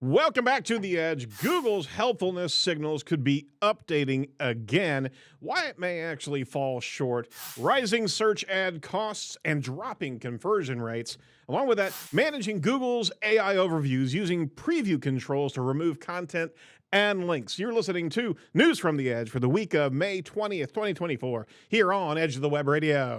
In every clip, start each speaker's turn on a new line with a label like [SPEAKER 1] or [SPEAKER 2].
[SPEAKER 1] Welcome back to The Edge. Google's helpfulness signals could be updating again. Why it may actually fall short. Rising search ad costs and dropping conversion rates. Along with that, managing Google's AI overviews using preview controls to remove content and links. You're listening to News from The Edge for the week of May 20th, 2024, here on Edge of the Web Radio.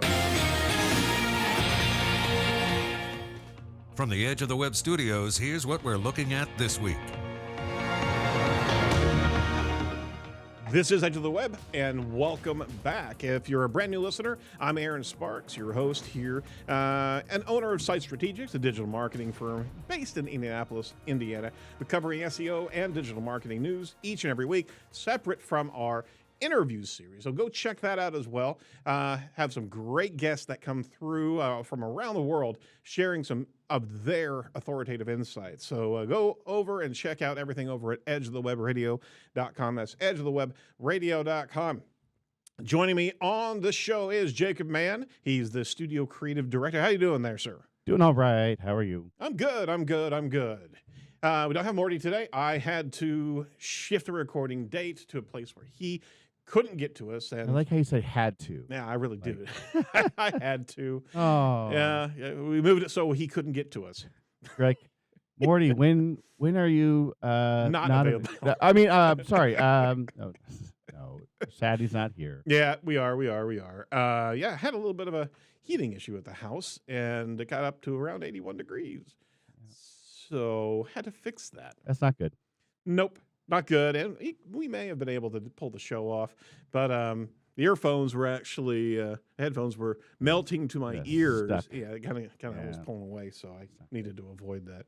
[SPEAKER 2] From the Edge of the Web studios, here's what we're looking at this week.
[SPEAKER 1] This is Edge of the Web, and welcome back. If you're a brand new listener, I'm Erin Sparks, your host here, and owner of Site Strategics, a digital marketing firm based in Indianapolis, Indiana. We're covering SEO and digital marketing news each and every week, separate from our interview series. So go check that out as well. Have some great guests that come through from around the world sharing some of their authoritative insights. So go over and check out everything over at edgeofthewebradio.com. That's edgeofthewebradio.com. Joining me on the show is Jacob Mann. He's the studio creative director. How you doing there, sir?
[SPEAKER 3] Doing all right. How are you?
[SPEAKER 1] I'm good. We don't have Morty today. I had to shift the recording date to a place where he couldn't get to us. And
[SPEAKER 3] I like how you say had to.
[SPEAKER 1] yeah, I really do. I had to.
[SPEAKER 3] Oh.
[SPEAKER 1] Yeah, we moved it so he couldn't get to us.
[SPEAKER 3] Greg, Morty, when are you
[SPEAKER 1] Not available.
[SPEAKER 3] Sorry. No, Sadie's not here.
[SPEAKER 1] Yeah, we are. Yeah, had a little bit of a heating issue at the house, and it got up to around 81 degrees. So had to fix that.
[SPEAKER 3] That's not good.
[SPEAKER 1] Nope, not good. And we may have been able to pull the show off, but the earphones were actually, headphones were melting to my ears.
[SPEAKER 3] Stuck.
[SPEAKER 1] Yeah, it kind of was pulling away, so I needed to avoid that.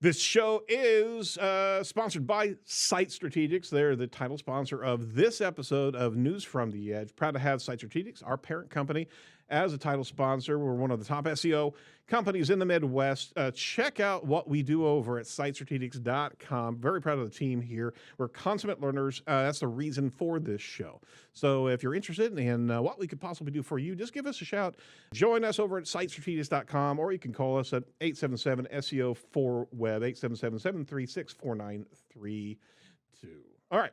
[SPEAKER 1] This show is sponsored by Site Strategics. They're the title sponsor of this episode of News from the Edge. Proud to have Site Strategics, our parent company, as a title sponsor. We're one of the top SEO companies in the Midwest. Check out what we do over at sitestrategics.com. Very proud of the team here. We're consummate learners. That's the reason for this show. So if you're interested in what we could possibly do for you, just give us a shout. Join us over at sitestrategics.com, or you can call us at 877-SEO4-WEB, 877-736-4932. All right.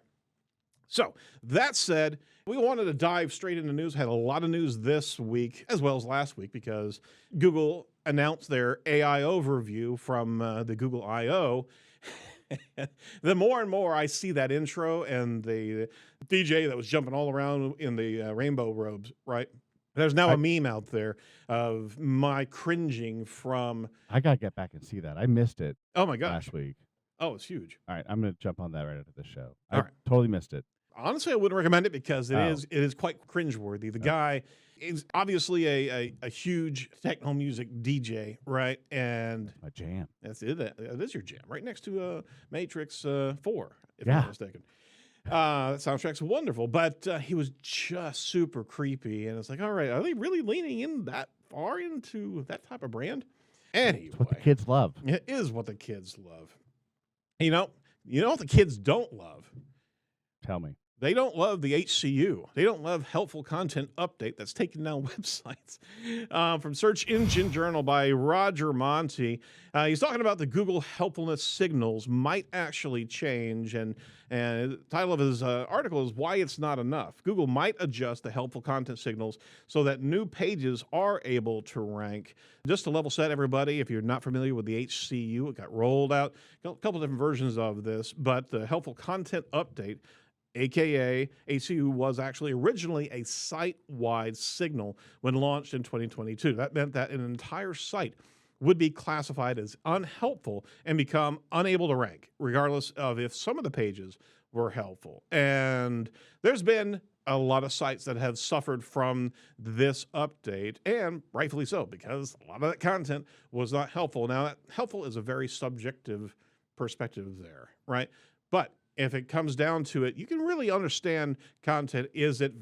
[SPEAKER 1] So that said, we wanted to dive straight into news. Had a lot of news this week as well as last week because Google announced their AI overview from the Google I/O. The more and more I see that intro and the DJ that was jumping all around in the rainbow robes, right? There's now a meme out there of my cringing from...
[SPEAKER 3] I got to get back and see that. I missed it.
[SPEAKER 1] Oh, my gosh.
[SPEAKER 3] Last week.
[SPEAKER 1] Oh, it's huge.
[SPEAKER 3] All right. I'm going to jump on that right after the show.
[SPEAKER 1] All
[SPEAKER 3] I
[SPEAKER 1] right.
[SPEAKER 3] totally missed it.
[SPEAKER 1] Honestly, I wouldn't recommend it because it is quite cringeworthy. The guy is obviously a huge techno music DJ, right? And
[SPEAKER 3] My jam.
[SPEAKER 1] that's it. That is your jam, right next to Matrix 4, if I'm
[SPEAKER 3] Yeah.
[SPEAKER 1] not mistaken. That soundtrack's wonderful, but he was just super creepy, and it's like, all right, are they really leaning in that far into that type of brand? Anyway,
[SPEAKER 3] It's what the kids love.
[SPEAKER 1] it is what the kids love. You know what the kids don't love?
[SPEAKER 3] Tell me.
[SPEAKER 1] They don't love the HCU. They don't love helpful content update that's taking down websites. From Search Engine Journal by Roger Monti. He's talking about the Google helpfulness signals might actually change. And the title of his article is Why It's Not Enough. Google might adjust the helpful content signals so that new pages are able to rank. Just to level set everybody, if you're not familiar with the HCU, it got rolled out. A couple different versions of this, but the helpful content update, AKA HCU, was actually originally a site-wide signal when launched in 2022. That meant that an entire site would be classified as unhelpful and become unable to rank, regardless of if some of the pages were helpful. And there's been a lot of sites that have suffered from this update, and rightfully so, because a lot of that content was not helpful. Now, that helpful is a very subjective perspective there, right? But if it comes down to it, you can really understand content. Is it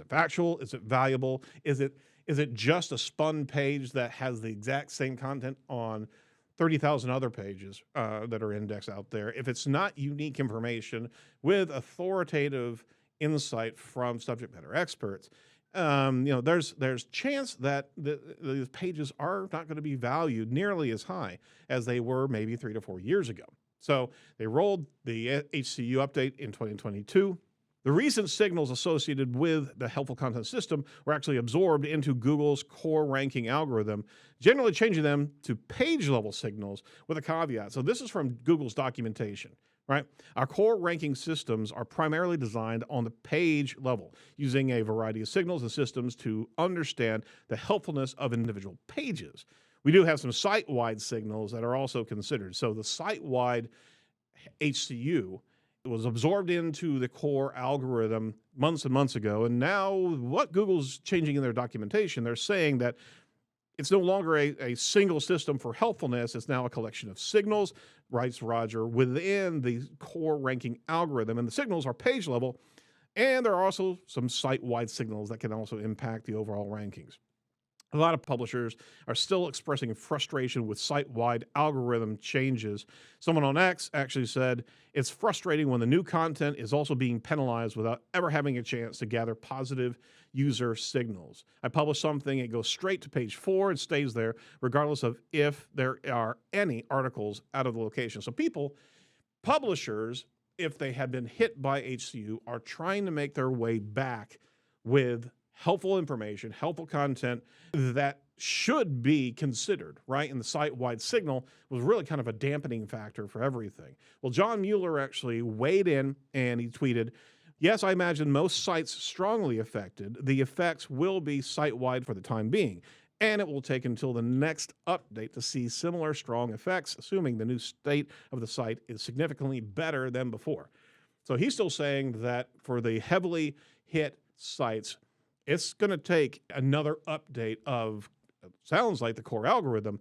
[SPEAKER 1] factual? Is it valuable? Is it just a spun page that has the exact same content on 30,000 other pages that are indexed out there? If it's not unique information with authoritative insight from subject matter experts, there's chance that these pages are not going to be valued nearly as high as they were maybe 3 to 4 years ago. So they rolled the HCU update in 2022. The recent signals associated with the helpful content system were actually absorbed into Google's core ranking algorithm, generally changing them to page level signals with a caveat. So this is from Google's documentation, right? Our core ranking systems are primarily designed on the page level, using a variety of signals and systems to understand the helpfulness of individual pages. We do have some site-wide signals that are also considered. So the site-wide HCU was absorbed into the core algorithm months and months ago. And now what Google's changing in their documentation, they're saying that it's no longer a single system for helpfulness. It's now a collection of signals, writes Roger, within the core ranking algorithm. And the signals are page level. And there are also some site-wide signals that can also impact the overall rankings. A lot of publishers are still expressing frustration with site-wide algorithm changes. Someone on X actually said, it's frustrating when the new content is also being penalized without ever having a chance to gather positive user signals. I publish something, it goes straight to page 4 and stays there, regardless of if there are any articles out of the location. So publishers, if they have been hit by HCU, are trying to make their way back with helpful information, helpful content that should be considered, right? And the site-wide signal was really kind of a dampening factor for everything. Well, John Mueller actually weighed in and he tweeted, yes, I imagine most sites strongly affected. The effects will be site-wide for the time being, and it will take until the next update to see similar strong effects, assuming the new state of the site is significantly better than before. So he's still saying that for the heavily hit sites, it's going to take another update of, sounds like the core algorithm,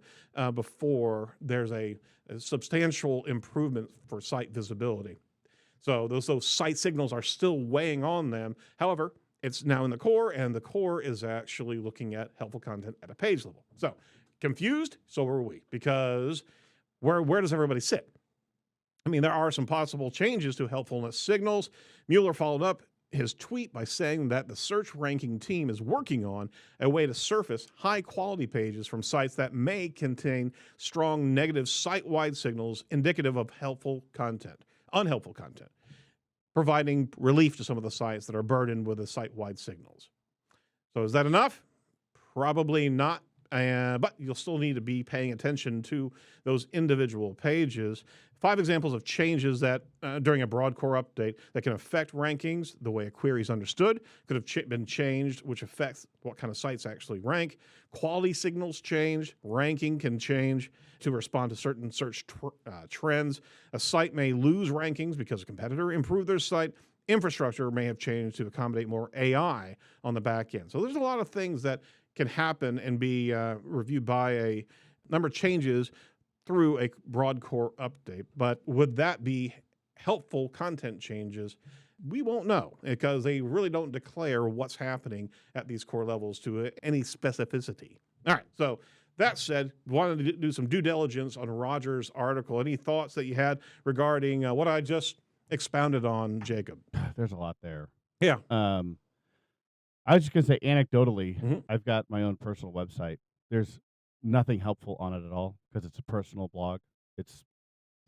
[SPEAKER 1] before there's a substantial improvement for site visibility. So those site signals are still weighing on them. However, it's now in the core, and the core is actually looking at helpful content at a page level. So confused? So are we, because where does everybody sit? I mean, there are some possible changes to helpfulness signals. Mueller followed up his tweet by saying that the search ranking team is working on a way to surface high-quality pages from sites that may contain strong negative site-wide signals indicative of unhelpful content, providing relief to some of the sites that are burdened with the site-wide signals. So is that enough? Probably not. But you'll still need to be paying attention to those individual pages. 5 examples of changes that during a broad core update that can affect rankings, the way a query is understood, could have been changed, which affects what kind of sites actually rank. Quality signals change. Ranking can change to respond to certain search trends. A site may lose rankings because a competitor improved their site. Infrastructure may have changed to accommodate more AI on the back end. So there's a lot of things that can happen and be reviewed by a number of changes through a broad core update. But would that be helpful content changes? We won't know, because they really don't declare what's happening at these core levels to any specificity. All right, so that said, wanted to do some due diligence on Roger's article. Any thoughts that you had regarding what I just expounded on, Jacob?
[SPEAKER 3] There's a lot there.
[SPEAKER 1] Yeah.
[SPEAKER 3] I was just going to say, anecdotally,
[SPEAKER 1] Mhm.
[SPEAKER 3] I've got my own personal website. There's nothing helpful on it at all because it's a personal blog. It's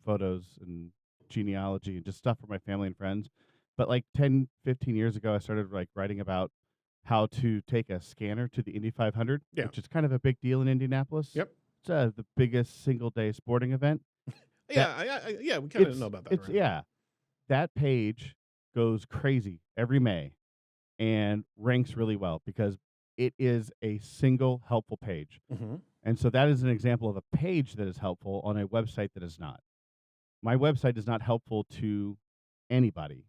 [SPEAKER 3] photos and genealogy and just stuff for my family and friends. But like 10, 15 years ago, I started like writing about how to take a scanner to the Indy 500,
[SPEAKER 1] Yeah.
[SPEAKER 3] which is kind of a big deal in Indianapolis.
[SPEAKER 1] Yep.
[SPEAKER 3] It's the biggest single-day sporting event.
[SPEAKER 1] Yeah, we kind of know about that.
[SPEAKER 3] It's yeah. That page goes crazy every May and ranks really well because it is a single helpful page.
[SPEAKER 1] Mm-hmm.
[SPEAKER 3] And so that is an example of a page that is helpful on a website that is not. My website is not helpful to anybody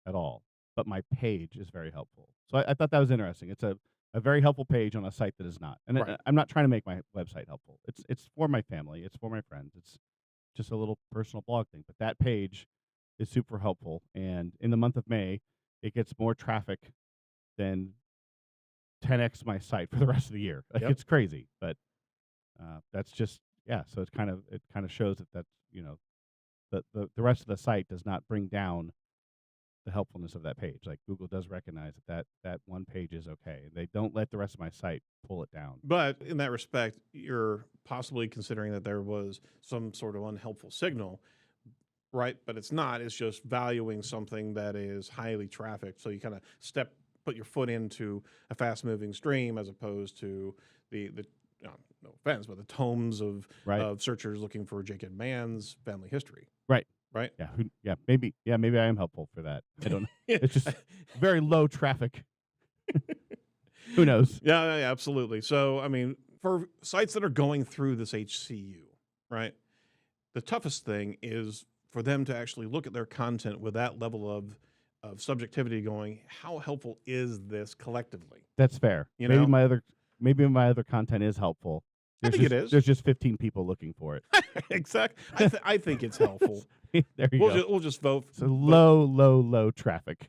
[SPEAKER 3] at all, but my page is very helpful. So I thought that was interesting. It's a very helpful page on a site that is not. And
[SPEAKER 1] Right.
[SPEAKER 3] I'm not trying to make my website helpful. It's for my family. It's for my friends. It's just a little personal blog thing. But that page is super helpful. And in the month of May, it gets more traffic than 10x my site for the rest of the year. Like,
[SPEAKER 1] Yep.
[SPEAKER 3] it's crazy, but that's just So it kind of shows that the rest of the site does not bring down the helpfulness of that page. Like, Google does recognize that one page is okay. They don't let the rest of my site pull it down.
[SPEAKER 1] But in that respect, you're possibly considering that there was some sort of unhelpful signal. right? But it's not. It's just valuing something that is highly trafficked. So you kind of put your foot into a fast-moving stream as opposed to the no offense, but the tomes of searchers looking for Jacob Mann's family history.
[SPEAKER 3] Right.
[SPEAKER 1] Right.
[SPEAKER 3] Yeah. Maybe I am helpful for that. I don't know. It's just very low traffic. Who knows?
[SPEAKER 1] Yeah, absolutely. So, I mean, for sites that are going through this HCU, right, the toughest thing is for them to actually look at their content with that level of subjectivity going, how helpful is this collectively?
[SPEAKER 3] That's fair.
[SPEAKER 1] You
[SPEAKER 3] maybe
[SPEAKER 1] know?
[SPEAKER 3] maybe my other content is helpful.
[SPEAKER 1] I think it is.
[SPEAKER 3] There's just 15 people looking for it.
[SPEAKER 1] Exactly. I think it's helpful.
[SPEAKER 3] There you go.
[SPEAKER 1] We'll just vote.
[SPEAKER 3] So low traffic.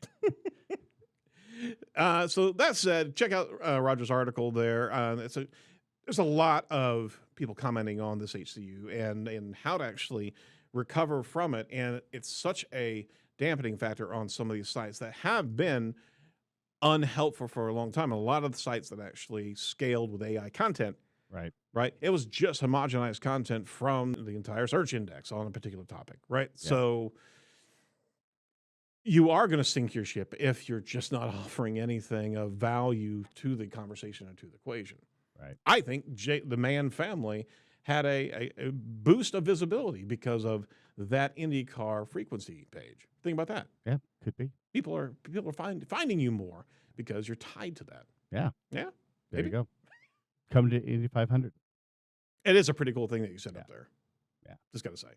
[SPEAKER 1] So that said, check out Roger's article there. There's a lot of people commenting on this HCU and how to actually recover from it. And it's such a dampening factor on some of these sites that have been unhelpful for a long time. A lot of the sites that actually scaled with AI content, right? It was just homogenized content from the entire search index on a particular topic, right? Yeah. So you are going to sink your ship if you're just not offering anything of value to the conversation or to the equation.
[SPEAKER 3] Right.
[SPEAKER 1] I think the Mann family had a boost of visibility because of that IndyCar frequency page. Think about that.
[SPEAKER 3] Yeah, could be.
[SPEAKER 1] People are finding you more because you're tied to that.
[SPEAKER 3] Yeah.
[SPEAKER 1] Yeah.
[SPEAKER 3] There you go. Come to Indy 500.
[SPEAKER 1] It is a pretty cool thing that you set up there.
[SPEAKER 3] Yeah.
[SPEAKER 1] Just got to say.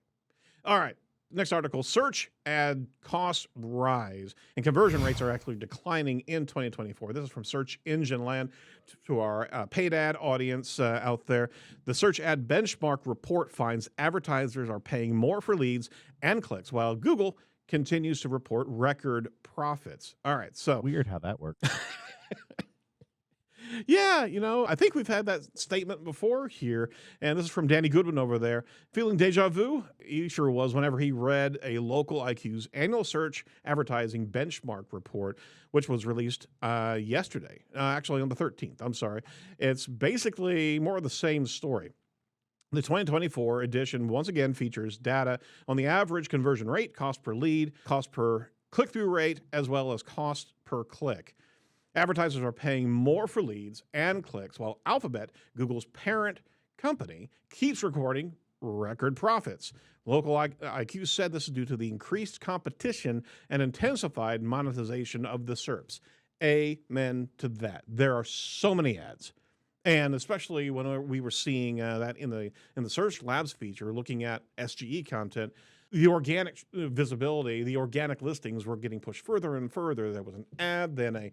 [SPEAKER 1] All right. Next article, search ad costs rise and conversion rates are actually declining in 2024. This is from Search Engine Land to our paid ad audience out there. The search ad benchmark report finds advertisers are paying more for leads and clicks, while Google continues to report record profits. All right, so
[SPEAKER 3] weird how that works.
[SPEAKER 1] Yeah, I think we've had that statement before here, and this is from Danny Goodwin over there. Feeling deja vu? He sure was whenever he read a Local IQ's annual search advertising benchmark report, which was released yesterday, actually on the 13th. I'm sorry. It's basically more of the same story. The 2024 edition once again features data on the average conversion rate, cost per lead, cost per click-through rate, as well as cost per click. Advertisers are paying more for leads and clicks, while Alphabet, Google's parent company, keeps recording record profits. Local IQ said this is due to the increased competition and intensified monetization of the SERPs. Amen to that. There are so many ads. And especially when we were seeing that in the Search Labs feature, looking at SGE content, the organic visibility, the organic listings were getting pushed further and further. There was an ad, then a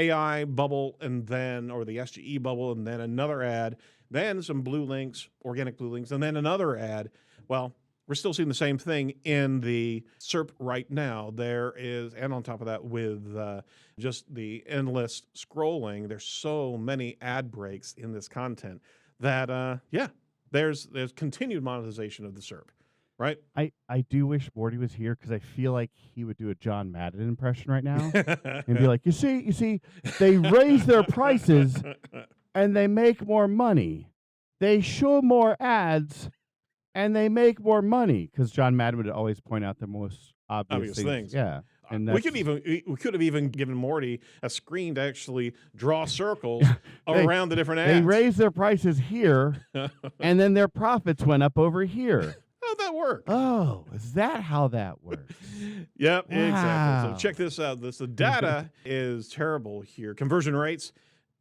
[SPEAKER 1] AI bubble, or the SGE bubble, and then another ad, then some blue links, organic blue links, and then another ad. Well, we're still seeing the same thing in the SERP right now. There is, and on top of that, with just the endless scrolling, there's so many ad breaks in this content that, there's continued monetization of the SERP. Right.
[SPEAKER 3] I do wish Morty was here because I feel like he would do a John Madden impression right now and be like, you see, they raise their prices and they make more money. They show more ads and they make more money, because John Madden would always point out the most obvious things. Yeah. And
[SPEAKER 1] we could have even given Morty a screen to actually draw circles around the different ads.
[SPEAKER 3] They raised their prices here and then their profits went up over here.
[SPEAKER 1] How'd that work?
[SPEAKER 3] Oh, is that how that works?
[SPEAKER 1] Yep,
[SPEAKER 3] wow.
[SPEAKER 1] Exactly. So check this out. The data is terrible here. Conversion rates,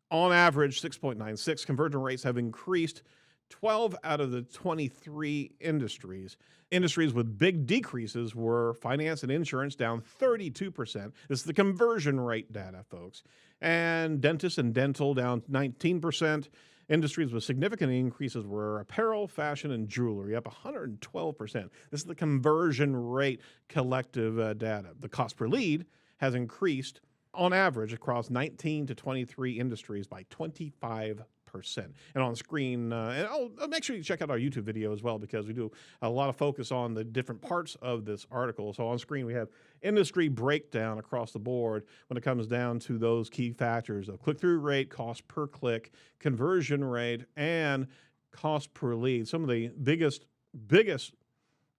[SPEAKER 1] on average, 6.96. Conversion rates have increased 12 out of the 23 industries. Industries with big decreases were finance and insurance, down 32%. This is the conversion rate data, folks. And dentists and dental, down 19%. Industries with significant increases were apparel, fashion, and jewelry, up 112%. This is the conversion rate collective data. The cost per lead has increased on average across 19 to 23 industries by 25%. And on screen, and I'll make sure you check out our YouTube video as well, because we do a lot of focus on the different parts of this article. So on screen, we have industry breakdown across the board when it comes down to those key factors of click-through rate, cost per click, conversion rate, and cost per lead. Some of the biggest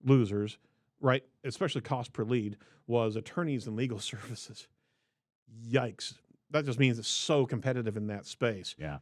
[SPEAKER 1] losers right? Especially cost per lead was attorneys and legal services. Yikes. That just means it's so competitive in that space.
[SPEAKER 3] Yeah.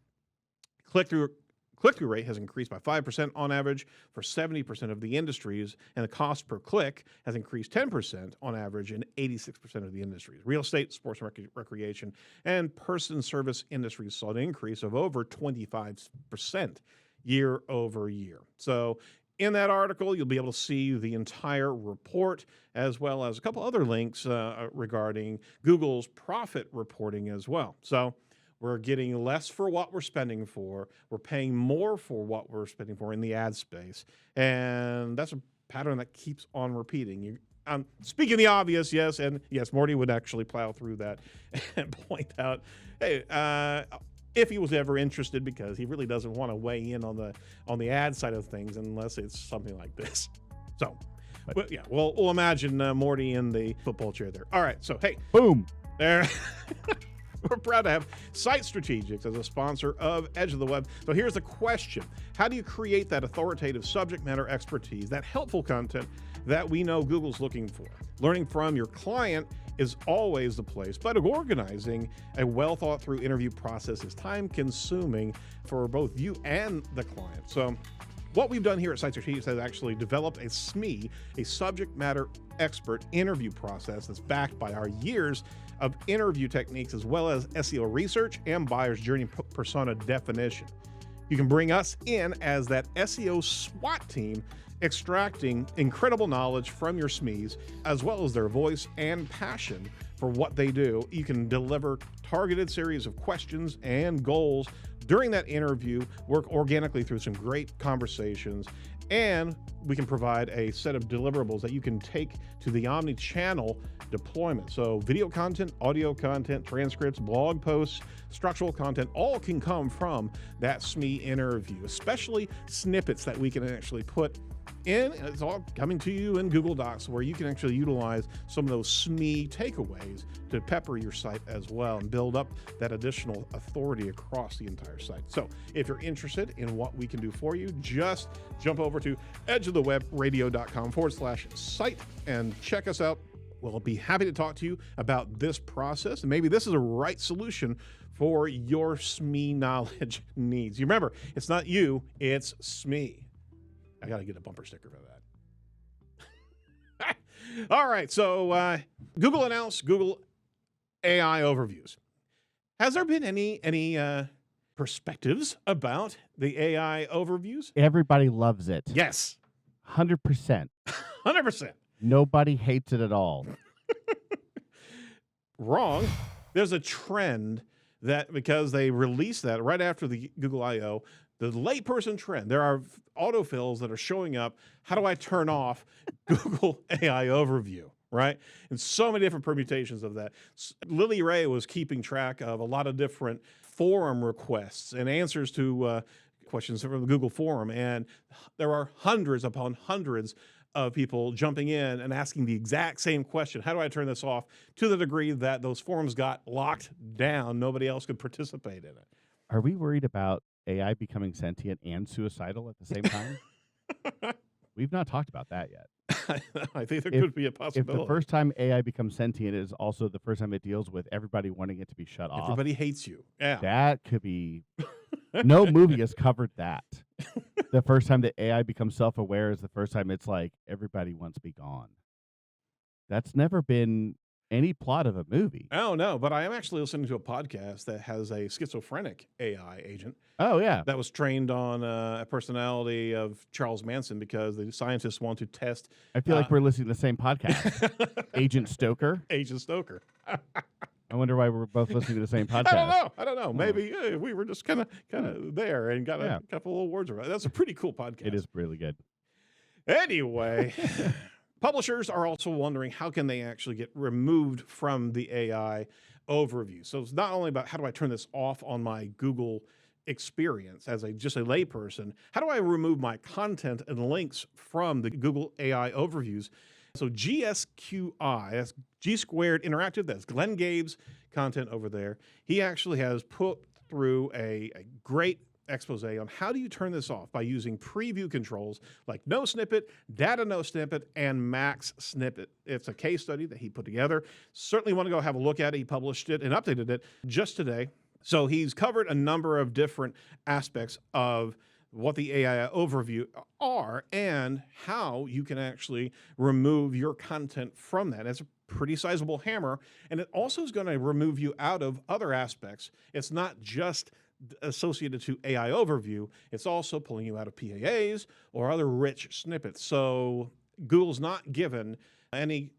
[SPEAKER 1] Click-through rate has increased by 5% on average for 70% of the industries, and the cost per click has increased 10% on average in 86% of the industries. Real estate, sports and recreation, and person service industries saw an increase of over 25% year over year. So in that article, you'll be able to see the entire report, as well as a couple other links regarding Google's profit reporting as well. So we're getting less for what we're spending for. We're paying more for what we're spending for in the ad space. And that's a pattern that keeps on repeating. Speaking the obvious, yes, and yes, Morty would actually plow through that and point out, hey, if he was ever interested, because he really doesn't want to weigh in on the ad side of things unless it's something like this. So, but yeah, we'll imagine Morty in the football chair there. All right, so hey,
[SPEAKER 3] Boom.
[SPEAKER 1] there. We're proud to have Site Strategics as a sponsor of Edge of the Web. So here's the question. How do you create that authoritative subject matter expertise, that helpful content that we know Google's looking for? Learning from your client is always the place, but organizing a well thought through interview process is time consuming for both you and the client. So what we've done here at Site Strategics is actually develop a SME, a subject matter expert interview process that's backed by our years of interview techniques, as well as SEO research and buyer's journey persona definition. You can bring us in as that SEO SWAT team, extracting incredible knowledge from your SMEs, as well as their voice and passion for what they do. You can deliver targeted series of questions and goals during that interview, work organically through some great conversations, and we can provide a set of deliverables that you can take to the omni-channel deployment. So video content, audio content, transcripts, blog posts, structural content, all can come from that SME interview, especially snippets that we can actually put in. It's all coming to you in Google Docs, where you can actually utilize some of those SME takeaways to pepper your site as well and build up that additional authority across the entire site. So if you're interested in what we can do for you, just jump over to edgeofthewebradio.com/site and check us out. We'll be happy to talk to you about this process, and maybe this is a right solution for your SME knowledge needs. You remember, it's not you, it's SME. I got to get a bumper sticker for that. All right, so Google announced Google AI overviews. Has there been any perspectives about the AI overviews?
[SPEAKER 3] Everybody loves it.
[SPEAKER 1] Yes.
[SPEAKER 3] 100%.
[SPEAKER 1] 100%.
[SPEAKER 3] Nobody hates it at all.
[SPEAKER 1] Wrong. There's a trend that, because they released that right after the Google I/O, the layperson trend, there are autofills that are showing up. How do I turn off Google AI overview, right? And so many different permutations of that. Lily Ray was keeping track of a lot of different forum requests and answers to questions from the Google forum. And there are hundreds upon hundreds of people jumping in and asking the exact same question. How do I turn this off? To the degree that those forums got locked down, nobody else could participate in it.
[SPEAKER 3] Are we worried about AI becoming sentient and suicidal at the same time? We've not talked about that yet.
[SPEAKER 1] I think there could be a possibility.
[SPEAKER 3] If the first time AI becomes sentient is also the first time it deals with everybody wanting it to be shut off.
[SPEAKER 1] Everybody hates you. Yeah.
[SPEAKER 3] That could be... No movie has covered that. The first time that AI becomes self-aware is the first time it's like, everybody wants to be gone. That's never been any plot of a movie.
[SPEAKER 1] Oh, no, but I am actually listening to a podcast that has a schizophrenic AI agent.
[SPEAKER 3] Oh, yeah.
[SPEAKER 1] That was trained on a personality of Charles Manson, because the scientists want to test.
[SPEAKER 3] I feel like we're listening to the same podcast. Agent Stoker.
[SPEAKER 1] Agent Stoker.
[SPEAKER 3] I wonder why we're both listening to the same podcast.
[SPEAKER 1] I don't know. Maybe we were just kind of there and got a couple of words about it. That's a pretty cool podcast.
[SPEAKER 3] It is really good.
[SPEAKER 1] Anyway, publishers are also wondering, how can they actually get removed from the AI overview? So it's not only about how do I turn this off on my Google experience as just a layperson. How do I remove my content and links from the Google AI overviews? So GSQI, that's G Squared Interactive, that's Glenn Gabe's content over there. He actually has put through a great expose on how do you turn this off by using preview controls like no snippet, data no snippet, and max snippet. It's a case study that he put together. Certainly want to go have a look at it. He published it and updated it just today. So he's covered a number of different aspects of what the AI overview are and how you can actually remove your content from that. It's a pretty sizable hammer, and it also is going to remove you out of other aspects. It's not just associated to AI overview, it's also pulling you out of PAAs or other rich snippets. So Google's not given any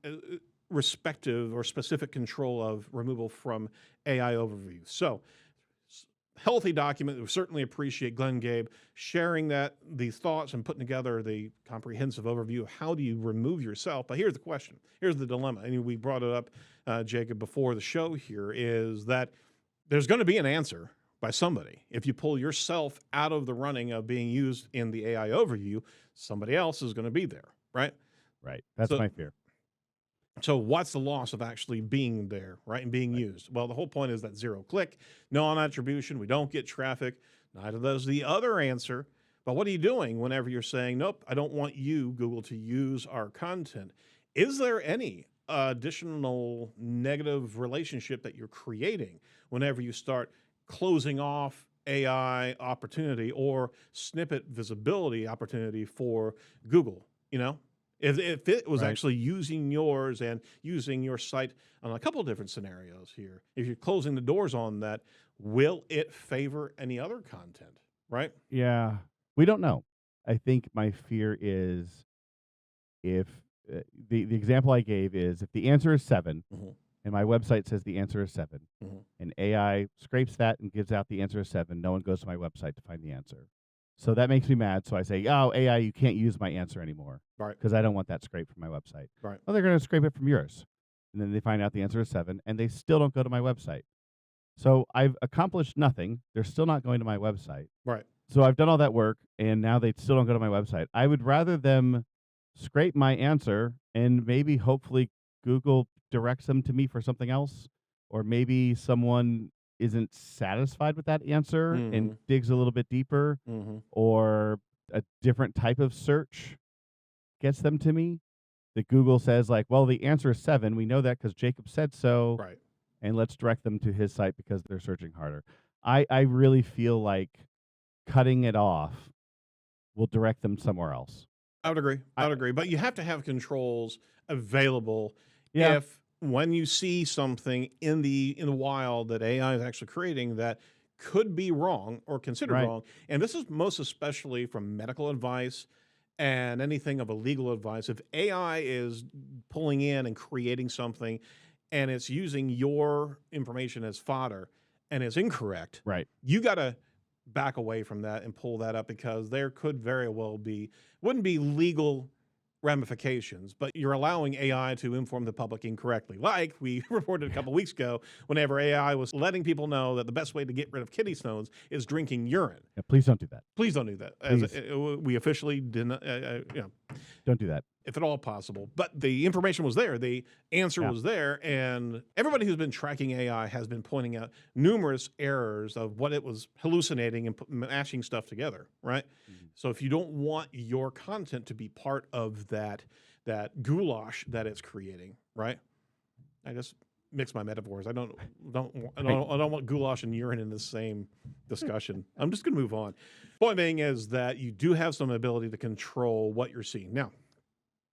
[SPEAKER 1] respective or specific control of removal from AI overview. So healthy document. We certainly appreciate Glenn Gabe sharing these thoughts and putting together the comprehensive overview of how do you remove yourself. But here's the question. Here's the dilemma. And we brought it up, Jacob, before the show here, is that there's going to be an answer by somebody. If you pull yourself out of the running of being used in the AI overview, somebody else is going to be there, right?
[SPEAKER 3] Right. That's my fear.
[SPEAKER 1] So what's the loss of actually being there, right, and being used? Well, the whole point is that zero click, no on attribution. We don't get traffic. Neither does the other answer. But what are you doing whenever you're saying, nope, I don't want you, Google, to use our content? Is there any additional negative relationship that you're creating whenever you start closing off AI opportunity or snippet visibility opportunity for Google, If it was actually using yours and using your site on a couple of different scenarios here, if you're closing the doors on that, will it favor any other content, right?
[SPEAKER 3] Yeah. We don't know. I think my fear is if the example I gave is if the answer is 7 and my website says the answer is 7 and AI scrapes that and gives out the answer is 7, no one goes to my website to find the answer. So that makes me mad. So I say, oh, AI, you can't use my answer anymore.
[SPEAKER 1] Right.
[SPEAKER 3] Because I don't want that scraped from my website.
[SPEAKER 1] Right.
[SPEAKER 3] Well, they're going to scrape it from yours. And then they find out the answer is 7, and they still don't go to my website. So I've accomplished nothing. They're still not going to my website.
[SPEAKER 1] Right.
[SPEAKER 3] So I've done all that work, and now they still don't go to my website. I would rather them scrape my answer, and maybe hopefully Google directs them to me for something else, or maybe someone isn't satisfied with that answer and digs a little bit deeper, or a different type of search gets them to me. That Google says, like, well, the answer is 7. We know that because Jacob said so.
[SPEAKER 1] Right.
[SPEAKER 3] And let's direct them to his site because they're searching harder. I really feel like cutting it off will direct them somewhere else.
[SPEAKER 1] I would agree. I would agree. But you have to have controls available
[SPEAKER 3] Yeah.
[SPEAKER 1] if when you see something in the wild that AI is actually creating that could be wrong or considered wrong. And this is most especially from medical advice and anything of a legal advice. If AI is pulling in and creating something and it's using your information as fodder and it's incorrect,
[SPEAKER 3] Right.
[SPEAKER 1] you got to back away from that and pull that up because there could very well wouldn't be legal ramifications, but you're allowing AI to inform the public incorrectly. Like we reported a couple weeks ago, whenever AI was letting people know that the best way to get rid of kidney stones is drinking urine.
[SPEAKER 3] Yeah, please don't do that.
[SPEAKER 1] Please don't do that. We officially didn't,
[SPEAKER 3] Don't do that.
[SPEAKER 1] if at all possible. But the information was there. The answer was there. And everybody who's been tracking AI has been pointing out numerous errors of what it was hallucinating and mashing stuff together, right? So if you don't want your content to be part of that goulash that it's creating, right? I just mix my metaphors. I don't want goulash and urine in the same discussion. I'm just going to move on. Point being is that you do have some ability to control what you're seeing. Now,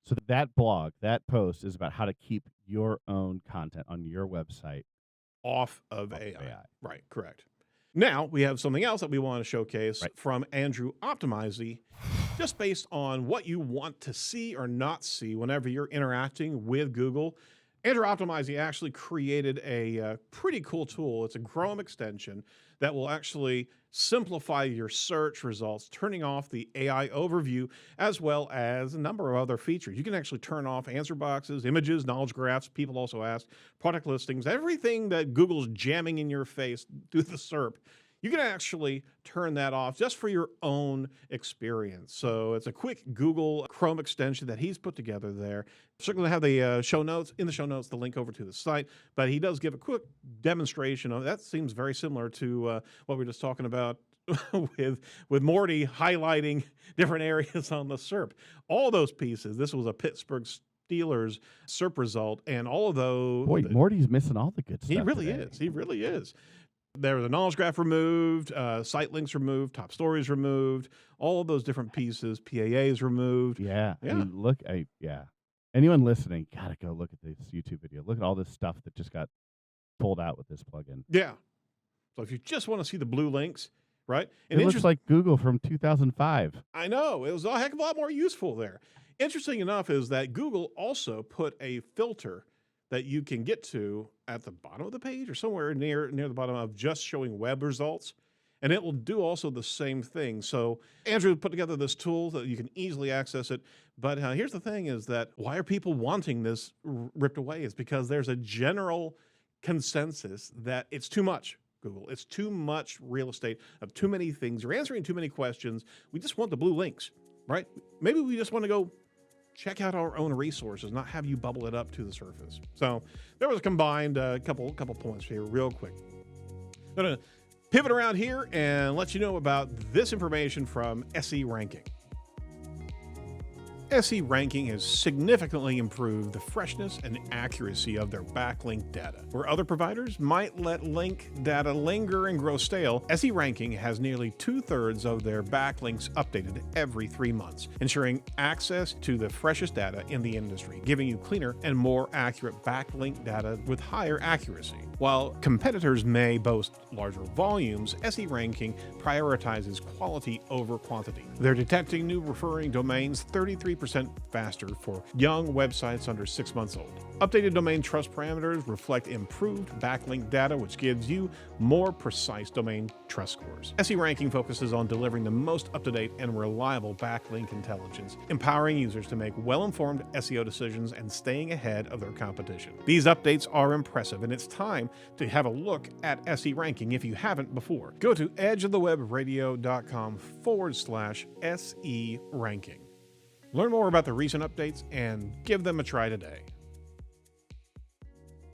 [SPEAKER 3] so that blog, that post is about how to keep your own content on your website
[SPEAKER 1] off of AI. Right, correct. Now, we have something else that we want to showcase from Andrew Optimisey, just based on what you want to see or not see whenever you're interacting with Google. Andrew Optimisey actually created a pretty cool tool. It's a Chrome extension that will actually simplify your search results, turning off the AI overview, as well as a number of other features. You can actually turn off answer boxes, images, knowledge graphs. People also ask product listings, everything that Google's jamming in your face through the SERP. You can actually turn that off just for your own experience. So it's a quick Google Chrome extension that he's put together there. Certainly have the show notes, in the show notes, the link over to the site, but he does give a quick demonstration of that. Seems very similar to what we were just talking about with Morty highlighting different areas on the SERP. All those pieces. This was a Pittsburgh Steelers SERP result, and all of those.
[SPEAKER 3] Boy, Morty's missing all the good stuff.
[SPEAKER 1] He really
[SPEAKER 3] today.
[SPEAKER 1] is. He really is. There was a knowledge graph removed, site links removed, top stories removed, all of those different pieces, PAAs removed.
[SPEAKER 3] Yeah.
[SPEAKER 1] Yeah.
[SPEAKER 3] I mean, yeah. Anyone listening, gotta go look at this YouTube video. Look at all this stuff that just got pulled out with this plugin.
[SPEAKER 1] Yeah. So if you just want to see the blue links, right?
[SPEAKER 3] And it looks like Google from 2005.
[SPEAKER 1] I know. It was a heck of a lot more useful there. Interesting enough is that Google also put a filter that you can get to at the bottom of the page or somewhere near the bottom of just showing web results. And it will do also the same thing. So Andrew put together this tool that you can easily access it. But here's the thing is that why are people wanting this ripped away? It's because there's a general consensus that it's too much, Google. It's too much real estate of too many things. You're answering too many questions. We just want the blue links, right? Maybe we just want to go check out our own resources, not have you bubble it up to the surface. So there was a combined couple points here real quick. I'm going to pivot around here and let you know about this information from SERanking. SERanking has significantly improved the freshness and accuracy of their backlink data. Where other providers might let link data linger and grow stale, SERanking has nearly 2/3 of their backlinks updated every 3 months, ensuring access to the freshest data in the industry, giving you cleaner and more accurate backlink data with higher accuracy. While competitors may boast larger volumes, SERanking prioritizes quality over quantity. They're detecting new referring domains 33% faster for young websites under 6 months old. Updated domain trust parameters reflect improved backlink data, which gives you more precise domain trust scores. SERanking focuses on delivering the most up-to-date and reliable backlink intelligence, empowering users to make well-informed SEO decisions and staying ahead of their competition. These updates are impressive, and it's time to have a look at SERanking if you haven't before. Go to edgeofthewebradio.com/SERanking. Learn more about the recent updates and give them a try today.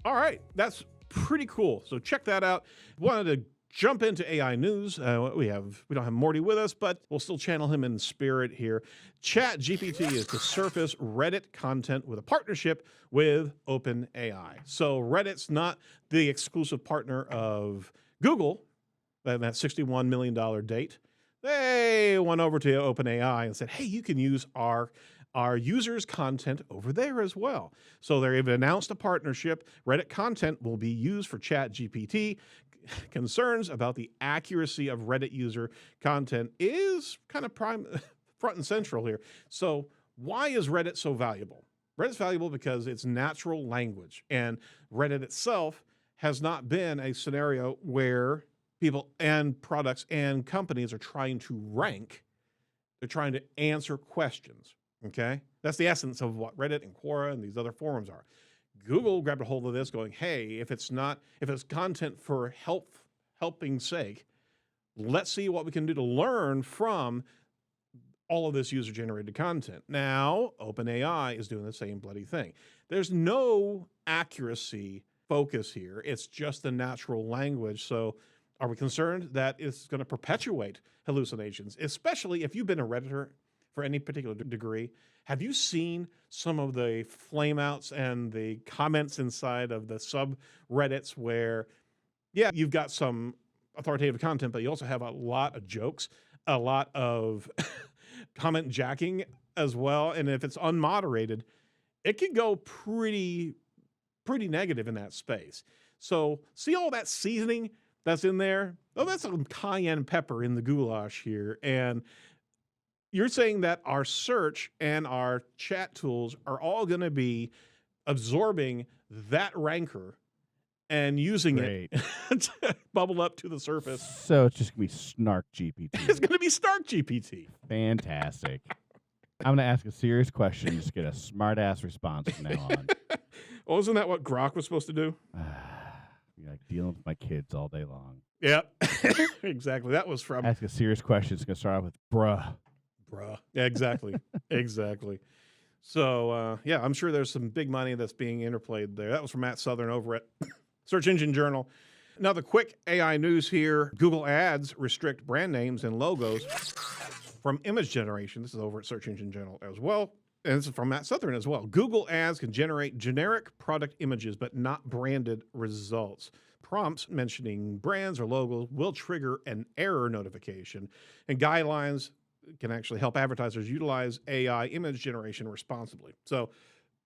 [SPEAKER 1] All right, that's pretty cool. So check that out. Wanted to jump into AI news. We don't have Morty with us, but we'll still channel him in spirit here. ChatGPT is to surface Reddit content with a partnership with OpenAI. So Reddit's not the exclusive partner of Google, that $61 million date. They went over to OpenAI and said, hey, you can use our users' content over there as well. So they've announced a partnership. Reddit content will be used for ChatGPT. Concerns about the accuracy of Reddit user content is kind of front and central here. So why is Reddit so valuable? Reddit's valuable because it's natural language, and Reddit itself has not been a scenario where people and products and companies are trying to rank. They're trying to answer questions. Okay, that's the essence of what Reddit and Quora and these other forums are. Google grabbed a hold of this going, hey, if it's content for helping sake, let's see what we can do to learn from all of this user-generated content. Now, OpenAI is doing the same bloody thing. There's no accuracy focus here. It's just the natural language. So are we concerned that it's going to perpetuate hallucinations, especially if you've been a Redditor for any particular degree? Have you seen some of the flameouts and the comments inside of the subreddits where, yeah, you've got some authoritative content, but you also have a lot of jokes, a lot of comment jacking as well. And if it's unmoderated, it can go pretty negative in that space. So see all that seasoning that's in there? Oh, that's some cayenne pepper in the goulash here. And you're saying that our search and our chat tools are all going to be absorbing that rancor and using it to bubble up to the surface.
[SPEAKER 3] So it's just going to be Snark GPT.
[SPEAKER 1] It's going to be Snark GPT.
[SPEAKER 3] Fantastic. I'm going to ask a serious question and just get a smart-ass response from now on.
[SPEAKER 1] Well, isn't that what Grok was supposed to do?
[SPEAKER 3] You're like dealing with my kids all day long.
[SPEAKER 1] Yep. Exactly. That was from...
[SPEAKER 3] Ask a serious question. It's going to start off with, bruh.
[SPEAKER 1] Yeah, exactly. Exactly. So, yeah, I'm sure there's some big money that's being interplayed there. That was from Matt Southern over at Search Engine Journal. Another quick AI news here. Google Ads restrict brand names and logos from image generation. This is over at Search Engine Journal as well. And this is from Matt Southern as well. Google Ads can generate generic product images, but not branded results. Prompts mentioning brands or logos will trigger an error notification, and guidelines can actually help advertisers utilize AI image generation responsibly. So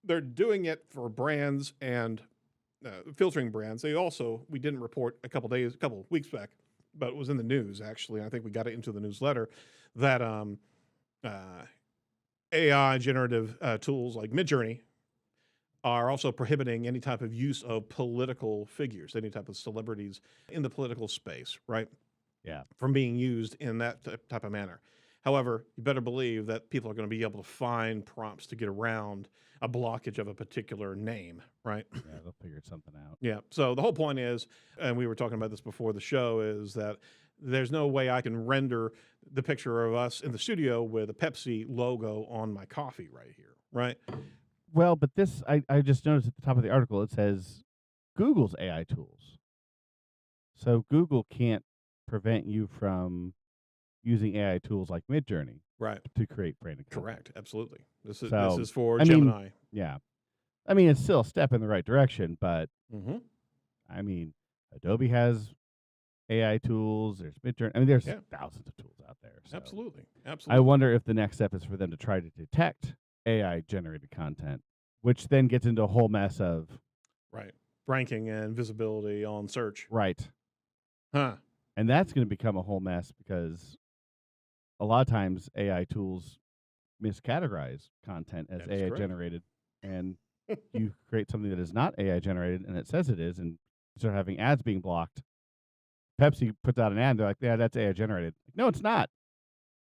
[SPEAKER 1] they're doing it for brands and filtering brands. We didn't report a couple weeks back, but it was in the news actually. I think we got it into the newsletter that AI generative tools like Midjourney are also prohibiting any type of use of political figures, any type of celebrities in the political space, right?
[SPEAKER 3] Yeah.
[SPEAKER 1] From being used in that type of manner. However, you better believe that people are going to be able to find prompts to get around a blockage of a particular name, right?
[SPEAKER 3] Yeah, they'll figure something out.
[SPEAKER 1] Yeah. So the whole point is, and we were talking about this before the show, is that there's no way I can render the picture of us in the studio with a Pepsi logo on my coffee right here, right?
[SPEAKER 3] Well, but this, I just noticed at the top of the article, it says Google's AI tools. So Google can't prevent you from using AI tools like Midjourney
[SPEAKER 1] Right.
[SPEAKER 3] to create branded content.
[SPEAKER 1] Correct. Absolutely. This is
[SPEAKER 3] So,
[SPEAKER 1] for
[SPEAKER 3] I mean,
[SPEAKER 1] Gemini.
[SPEAKER 3] Yeah. I mean, it's still a step in the right direction, but
[SPEAKER 1] Mm-hmm.
[SPEAKER 3] I mean, Adobe has AI tools. There's Midjourney. I mean, there's thousands of tools out there. So
[SPEAKER 1] Absolutely.
[SPEAKER 3] I
[SPEAKER 1] Absolutely.
[SPEAKER 3] wonder if the next step is for them to try to detect AI-generated content, which then gets into a whole mess of
[SPEAKER 1] Right. Ranking and visibility on search.
[SPEAKER 3] right.
[SPEAKER 1] Huh.
[SPEAKER 3] And that's going to become a whole mess because a lot of times AI tools miscategorize content as
[SPEAKER 1] That is
[SPEAKER 3] AI
[SPEAKER 1] correct.
[SPEAKER 3] generated, and you create something that is not AI generated, and it says it is, and you start having ads being blocked. Pepsi puts out an ad, they're like, yeah, that's AI generated. No, it's not.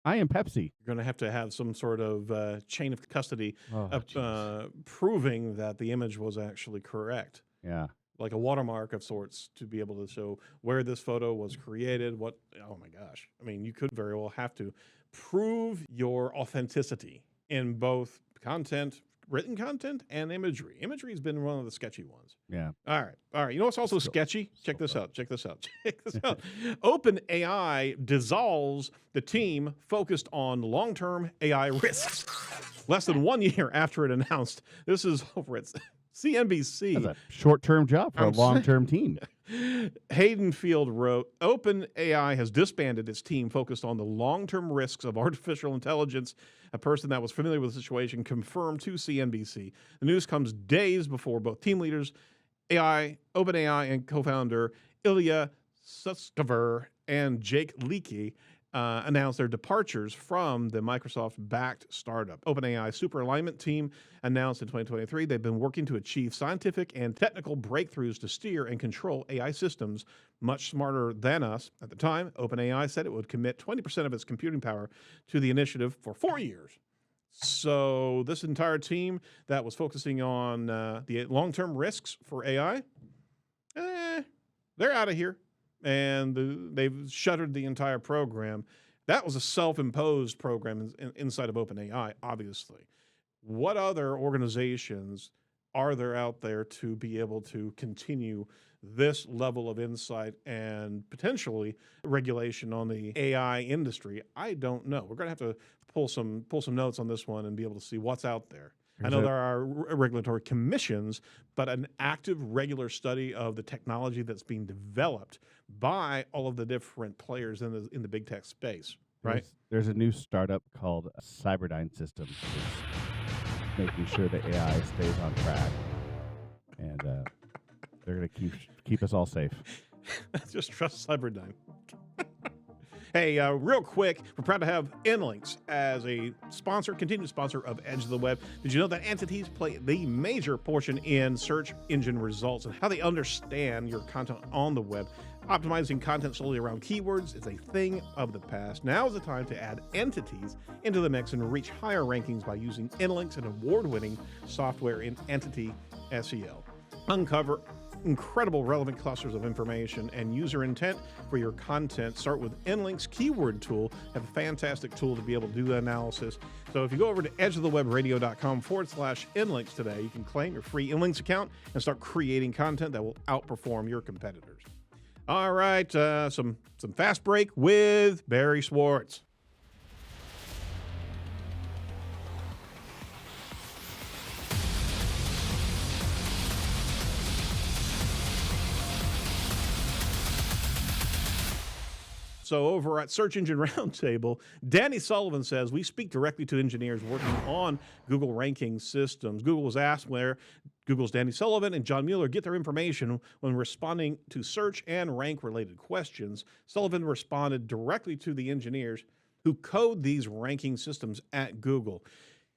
[SPEAKER 3] I am Pepsi.
[SPEAKER 1] You're going to have some sort of chain of custody
[SPEAKER 3] Oh,
[SPEAKER 1] proving that the image was actually correct.
[SPEAKER 3] yeah.
[SPEAKER 1] Like a watermark of sorts to be able to show where this photo was created. Oh my gosh. I mean, you could very well have to prove your authenticity in both content, written content, and imagery. Imagery has been one of the sketchy ones.
[SPEAKER 3] Yeah.
[SPEAKER 1] All right. You know what's also sketchy? Check this out. OpenAI dissolves the team focused on long-term AI risks. Less than 1 year after it announced. This is over at CNBC.
[SPEAKER 3] That's a short-term job for a long-term team.
[SPEAKER 1] Hayden Field wrote, OpenAI has disbanded its team focused on the long-term risks of artificial intelligence. A person that was familiar with the situation confirmed to CNBC. The news comes days before both team leaders, OpenAI and co-founder Ilya Sutskever and Jake Leakey announced their departures from the Microsoft-backed startup. OpenAI Super Alignment Team announced in 2023 they've been working to achieve scientific and technical breakthroughs to steer and control AI systems much smarter than us. At the time, OpenAI said it would commit 20% of its computing power to the initiative for 4 years. So this entire team that was focusing on the long-term risks for AI, they're out of here. And they've shuttered the entire program. That was a self-imposed program inside of OpenAI, obviously. What other organizations are there out there to be able to continue this level of insight and potentially regulation on the AI industry? I don't know. We're going to have to pull some notes on this one and be able to see what's out there. I know there are regulatory commissions, but an active, regular study of the technology that's being developed by all of the different players in the big tech space, right?
[SPEAKER 3] There's a new startup called Cyberdyne Systems that's making sure that AI stays on track, and they're going to keep us all safe.
[SPEAKER 1] Just trust Cyberdyne. Hey, real quick, we're proud to have Inlinks as a sponsor, continued sponsor of Edge of the Web. Did you know that entities play the major portion in search engine results and how they understand your content on the web? Optimizing content solely around keywords is a thing of the past. Now is the time to add entities into the mix and reach higher rankings by using Inlinks, an award-winning software in entity SEO. Uncover incredible relevant clusters of information and user intent for your content. Start with Inlinks keyword tool. Have a fantastic tool to be able to do the analysis. So if you go over to edgeofthewebradio.com/Inlinks today, you can claim your free Inlinks account and start creating content that will outperform your competitors. All right, some fast break with Barry Schwartz. So over at Search Engine Roundtable, Danny Sullivan says, we speak directly to engineers working on Google ranking systems. Google was asked where Google's Danny Sullivan and John Mueller get their information when responding to search and rank-related questions. Sullivan responded directly to the engineers who code these ranking systems at Google.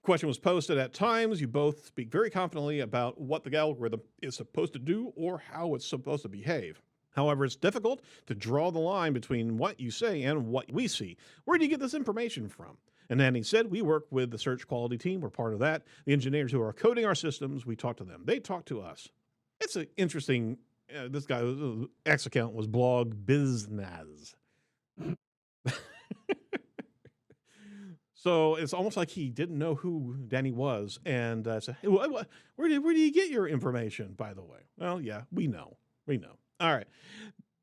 [SPEAKER 1] Question was posted at times. You both speak very confidently about what the algorithm is supposed to do or how it's supposed to behave. However, it's difficult to draw the line between what you say and what we see. Where do you get this information from? And then he said, we work with the search quality team. We're part of that. The engineers who are coding our systems, we talk to them. They talk to us. It's an interesting, this guy's X account was blog business. So it's almost like he didn't know who Danny was. And said, hey, where do you get your information, by the way? Well, yeah, we know. We know. All right.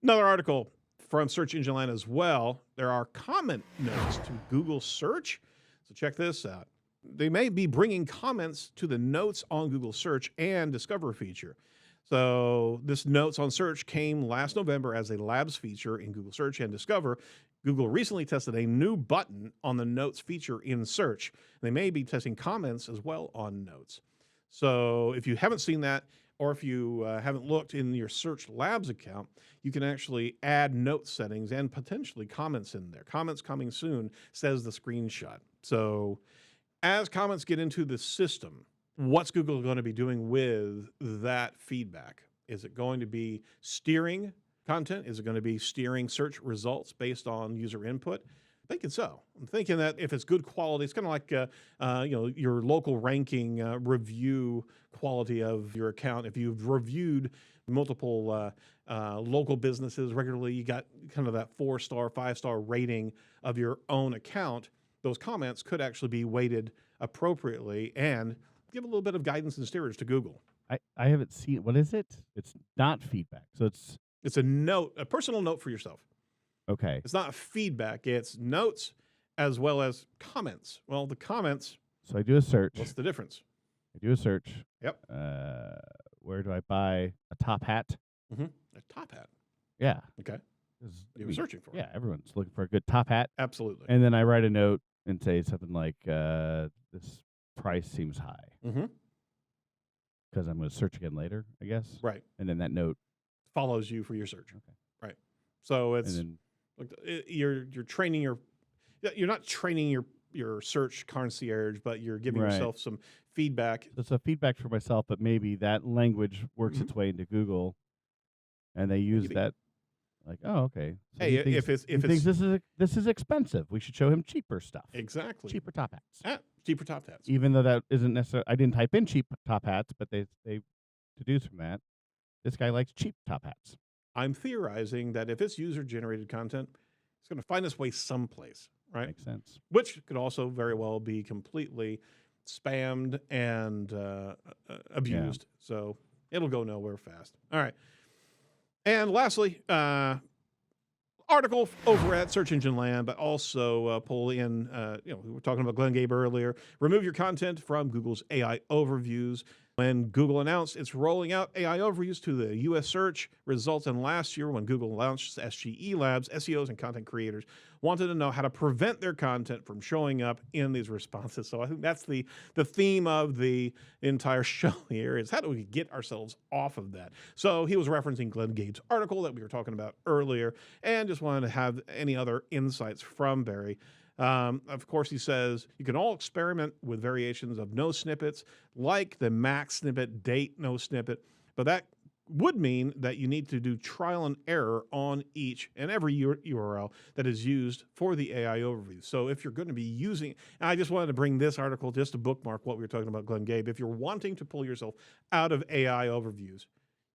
[SPEAKER 1] Another article from Search Engine Land as well. There are comment notes to Google search. So check this out. They may be bringing comments to the notes on Google search and Discover feature. So this notes on search came last November as a labs feature in Google search and Discover. Google recently tested a new button on the notes feature in search. They may be testing comments as well on notes. So if you haven't seen that, or if you haven't looked in your Search Labs account, you can actually add note settings and potentially comments in there. Comments coming soon, says the screenshot. So as comments get into the system, what's Google going to be doing with that feedback? Is it going to be steering content? Is it going to be steering search results based on user input? I'm thinking so. I'm thinking that if it's good quality, it's kind of like your local ranking review quality of your account. If you've reviewed multiple local businesses regularly, you got kind of that 4-star, 5-star rating of your own account. Those comments could actually be weighted appropriately and give a little bit of guidance and steerage to Google.
[SPEAKER 3] I haven't seen, what is it? It's not feedback. So
[SPEAKER 1] it's a note, a personal note for yourself.
[SPEAKER 3] Okay.
[SPEAKER 1] It's not feedback. It's notes as well as comments. Well, the comments.
[SPEAKER 3] So I do a search.
[SPEAKER 1] What's the difference?
[SPEAKER 3] I do a search.
[SPEAKER 1] Yep.
[SPEAKER 3] Where do I buy a top hat?
[SPEAKER 1] Mm-hmm. A top hat.
[SPEAKER 3] Yeah.
[SPEAKER 1] Okay. You were searching for it.
[SPEAKER 3] Yeah, everyone's looking for a good top hat.
[SPEAKER 1] Absolutely.
[SPEAKER 3] And then I write a note and say something like, this price seems high.
[SPEAKER 1] Mm-hmm.
[SPEAKER 3] Because I'm going to search again later, I guess.
[SPEAKER 1] Right.
[SPEAKER 3] And then that note
[SPEAKER 1] follows you for your search.
[SPEAKER 3] Okay.
[SPEAKER 1] Right. So it's
[SPEAKER 3] and then,
[SPEAKER 1] you're training you're not training your search concierge, but you're giving yourself some feedback.
[SPEAKER 3] So it's a feedback for myself, but maybe that language works its way into Google, and they use that. Like, oh, okay. So
[SPEAKER 1] hey,
[SPEAKER 3] he thinks this is expensive, we should show him cheaper stuff.
[SPEAKER 1] Exactly.
[SPEAKER 3] Cheaper top hats.
[SPEAKER 1] Cheaper top hats.
[SPEAKER 3] Even though that isn't necessarily, I didn't type in cheap top hats, but they deduce from that. This guy likes cheap top hats.
[SPEAKER 1] I'm theorizing that if it's user-generated content, it's going to find its way someplace, right?
[SPEAKER 3] Makes sense.
[SPEAKER 1] Which could also very well be completely spammed and abused. Yeah. So it'll go nowhere fast. All right. And lastly, article over at Search Engine Land, but also pull in, we were talking about Glenn Gabe earlier. Remove your content from Google's AI overviews. When Google announced it's rolling out AI overviews to the U.S. search results, and last year when Google launched SGE Labs, SEOs and content creators wanted to know how to prevent their content from showing up in these responses. So I think that's the theme of the entire show here is how do we get ourselves off of that? So he was referencing Glenn Gabe's article that we were talking about earlier and just wanted to have any other insights from Barry. Of course, he says you can all experiment with variations of no snippets, like the max snippet, date no snippet, but that would mean that you need to do trial and error on each and every URL that is used for the AI overview. So if you're going to be using, and I just wanted to bring this article just to bookmark what we were talking about, Glenn Gabe. If you're wanting to pull yourself out of AI overviews,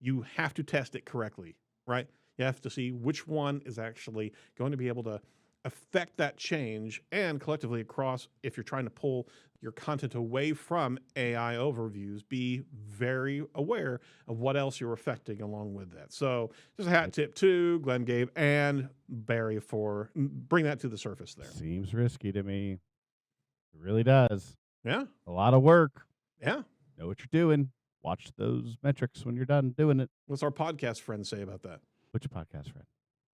[SPEAKER 1] you have to test it correctly, right? You have to see which one is actually going to be able to affect that change, and collectively across, if you're trying to pull your content away from AI overviews, be very aware of what else you're affecting along with that. So just a hat tip to Glenn, Gabe, and Barry for bring that to the surface there.
[SPEAKER 3] Seems risky to me. It really does.
[SPEAKER 1] Yeah.
[SPEAKER 3] A lot of work.
[SPEAKER 1] Yeah.
[SPEAKER 3] Know what you're doing. Watch those metrics when you're done doing it.
[SPEAKER 1] What's our podcast friend say about that?
[SPEAKER 3] Which podcast friend?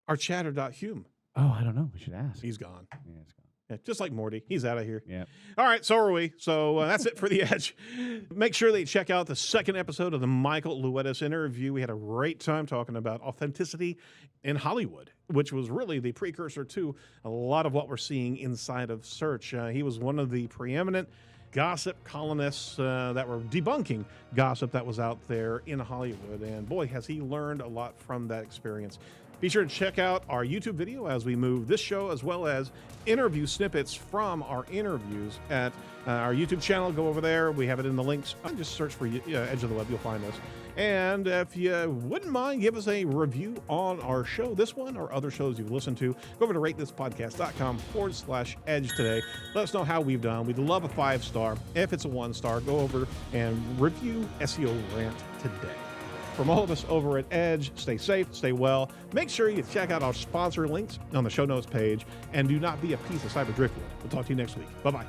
[SPEAKER 1] Our chatter.hume.
[SPEAKER 3] Oh, I don't know. We should ask.
[SPEAKER 1] He's gone.
[SPEAKER 3] Yeah, he's gone.
[SPEAKER 1] Yeah, just like Morty. He's out of here.
[SPEAKER 3] Yeah.
[SPEAKER 1] All right, so are we. So that's it for The Edge. Make sure that you check out the second episode of the Michael Luetis interview. We had a great time talking about authenticity in Hollywood, which was really the precursor to a lot of what we're seeing inside of search. He was one of the preeminent gossip columnists that were debunking gossip that was out there in Hollywood. And boy, has he learned a lot from that experience. Be sure to check out our YouTube video as we move this show, as well as interview snippets from our interviews at our YouTube channel. Go over there. We have it in the links. Just search for Edge of the Web. You'll find us. And if you wouldn't mind, give us a review on our show, this one or other shows you've listened to. Go over to ratethispodcast.com/edge today. Let us know how we've done. We'd love a 5-star. If it's a 1-star, go over and review SEO Rant today. From all of us over at Edge, stay safe, stay well. Make sure you check out our sponsor links on the show notes page, and do not be a piece of cyber driftwood. We'll talk to you next week. Bye-bye.